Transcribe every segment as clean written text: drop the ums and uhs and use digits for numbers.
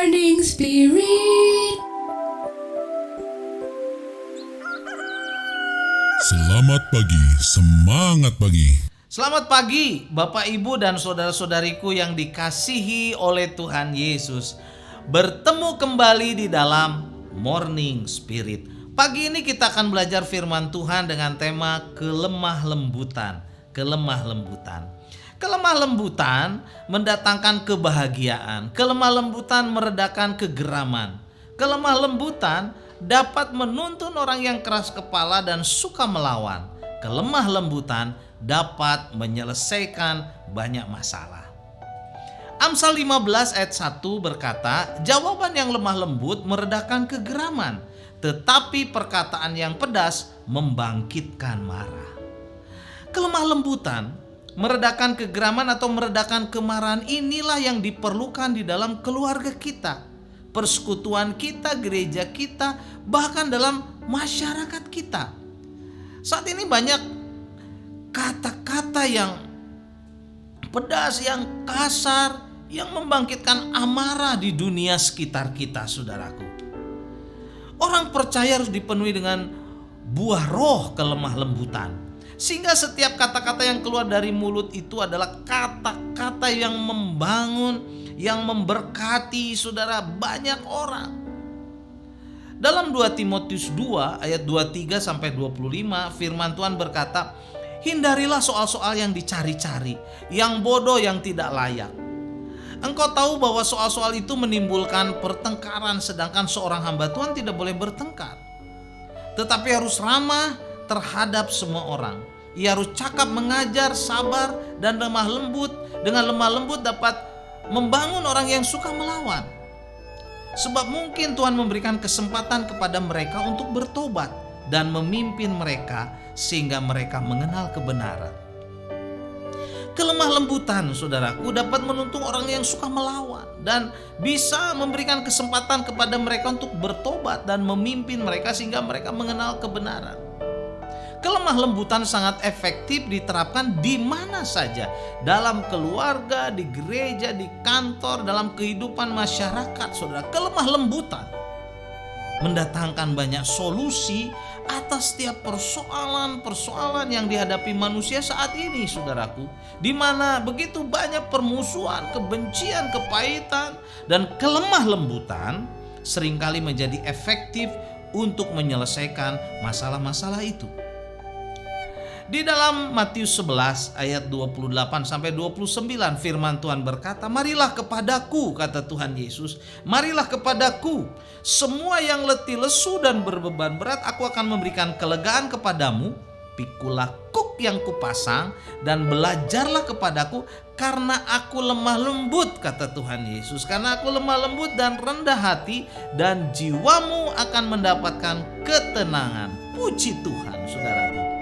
Morning Spirit. Selamat pagi, semangat pagi. Selamat pagi Bapak Ibu dan saudara-saudariku yang dikasihi oleh Tuhan Yesus. Bertemu kembali di dalam Morning Spirit. Pagi ini kita akan belajar firman Tuhan dengan tema kelemah lembutan. Kelemah lembutan. Kelemah lembutan mendatangkan kebahagiaan. Kelemah lembutan meredakan kegeraman. Kelemah lembutan dapat menuntun orang yang keras kepala dan suka melawan. Kelemah lembutan dapat menyelesaikan banyak masalah. Amsal 15 ayat 1 berkata, jawaban yang lemah lembut meredakan kegeraman, tetapi perkataan yang pedas membangkitkan marah. Kelemah lembutan meredakan kegeraman atau meredakan kemarahan inilah yang diperlukan di dalam keluarga kita, persekutuan kita, gereja kita, bahkan dalam masyarakat kita. Saat ini banyak kata-kata yang pedas, yang kasar, yang membangkitkan amarah di dunia sekitar kita, saudaraku. Orang percaya harus dipenuhi dengan buah roh kelemah lembutan, sehingga setiap kata-kata yang keluar dari mulut itu adalah kata-kata yang membangun, yang memberkati saudara banyak orang. Dalam 2 Timotius 2 ayat 23 sampai 25 firman Tuhan berkata, hindarilah soal-soal yang dicari-cari, yang bodoh, yang tidak layak. Engkau tahu bahwa soal-soal itu menimbulkan pertengkaran, sedangkan seorang hamba Tuhan tidak boleh bertengkar, tetapi harus ramah terhadap semua orang. Ia harus cakap, mengajar, sabar, dan lemah lembut. Dengan lemah lembut dapat membangun orang yang suka melawan. Sebab mungkin Tuhan memberikan kesempatan kepada mereka untuk bertobat dan memimpin mereka sehingga mereka mengenal kebenaran. Kelemah lembutan, saudaraku, dapat menuntun orang yang suka melawan dan bisa memberikan kesempatan kepada mereka untuk bertobat dan memimpin mereka sehingga mereka mengenal kebenaran. Kelemah lembutan sangat efektif diterapkan di mana saja, dalam keluarga, di gereja, di kantor, dalam kehidupan masyarakat, saudara. Kelemah lembutan mendatangkan banyak solusi atas setiap persoalan-persoalan yang dihadapi manusia saat ini, saudaraku, di mana begitu banyak permusuhan, kebencian, kepahitan, dan kelemah lembutan seringkali menjadi efektif untuk menyelesaikan masalah-masalah itu. Di dalam Matius 11 ayat 28 sampai 29 firman Tuhan berkata, marilah kepadaku, kata Tuhan Yesus, marilah kepadaku semua yang letih lesu dan berbeban berat, aku akan memberikan kelegaan kepadamu. Pikulah kuk yang kupasang dan belajarlah kepadaku, karena aku lemah lembut, kata Tuhan Yesus. Karena aku lemah lembut dan rendah hati, dan jiwamu akan mendapatkan ketenangan. Puji Tuhan, saudaraku.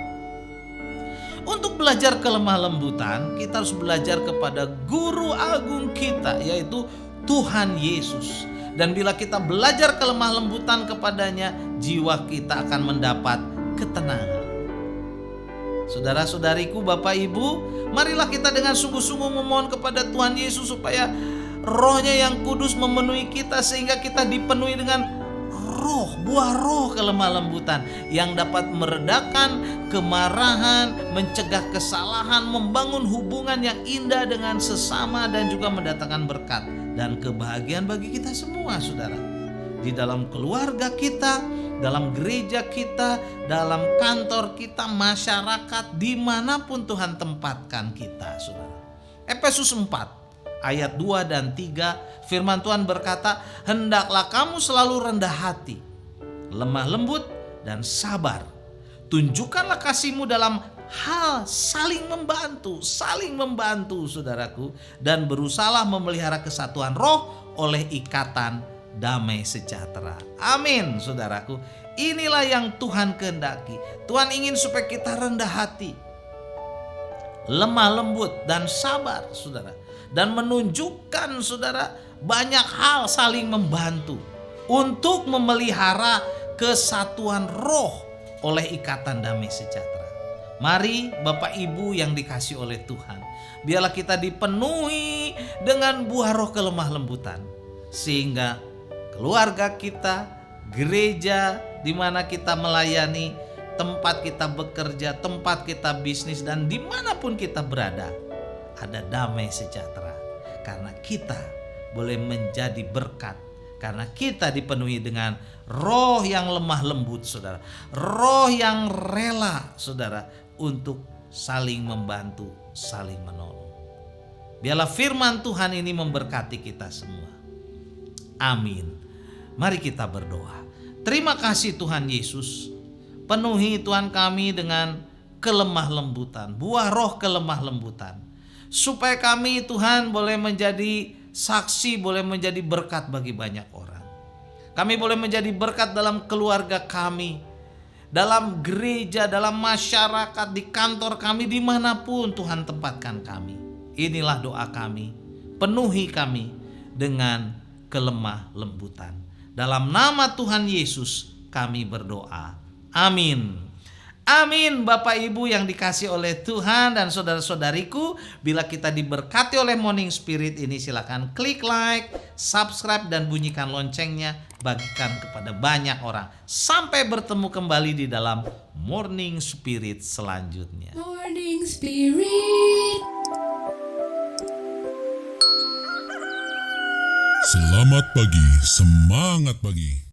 Untuk belajar kelemah lembutan, kita harus belajar kepada guru agung kita, yaitu Tuhan Yesus. Dan bila kita belajar kelemah lembutan kepadanya, jiwa kita akan mendapat ketenangan. Saudara-saudariku, Bapak Ibu, marilah kita dengan sungguh-sungguh memohon kepada Tuhan Yesus supaya Roh-Nya yang kudus memenuhi kita, sehingga kita dipenuhi dengan buah roh kelemah lembutan yang dapat meredakan kemarahan, mencegah kesalahan, membangun hubungan yang indah dengan sesama, dan juga mendatangkan berkat dan kebahagiaan bagi kita semua, saudara. Di dalam keluarga kita, dalam gereja kita, dalam kantor kita, masyarakat, dimanapun Tuhan tempatkan kita, saudara. Efesus 4 ayat 2 dan 3 firman Tuhan berkata, hendaklah kamu selalu rendah hati, lemah lembut, dan sabar. Tunjukkanlah kasihmu dalam hal saling membantu, saudaraku, dan berusahalah memelihara kesatuan roh oleh ikatan damai sejahtera. Amin, saudaraku. Inilah yang Tuhan kehendaki. Tuhan ingin supaya kita rendah hati, lemah lembut, dan sabar, saudara, dan menunjukkan, saudara, banyak hal saling membantu untuk memelihara kesatuan roh oleh ikatan damai sejahtera. Mari Bapak Ibu yang dikasihi oleh Tuhan, biarlah kita dipenuhi dengan buah roh kelemah lembutan, sehingga keluarga kita, gereja di mana kita melayani, tempat kita bekerja, tempat kita bisnis, dan dimanapun kita berada, ada damai sejahtera. Karena kita boleh menjadi berkat, karena kita dipenuhi dengan roh yang lemah lembut, saudara. Roh yang rela, saudara, untuk saling membantu, saling menolong. Biarlah firman Tuhan ini memberkati kita semua. Amin. Mari kita berdoa. Terima kasih Tuhan Yesus. Penuhi Tuhan kami dengan kelemah lembutan, buah roh kelemah lembutan. Supaya kami Tuhan boleh menjadi saksi, boleh menjadi berkat bagi banyak orang. Kami boleh menjadi berkat dalam keluarga kami, dalam gereja, dalam masyarakat, di kantor kami, dimanapun Tuhan tempatkan kami. Inilah doa kami. Penuhi kami dengan kelemah lembutan. Dalam nama Tuhan Yesus kami berdoa. Amin. Amin. Bapak Ibu yang dikasih oleh Tuhan dan saudara-saudariku, bila kita diberkati oleh Morning Spirit ini, silakan klik like, subscribe, dan bunyikan loncengnya. Bagikan kepada banyak orang. Sampai bertemu kembali di dalam Morning Spirit selanjutnya. Morning Spirit. Selamat pagi, semangat pagi.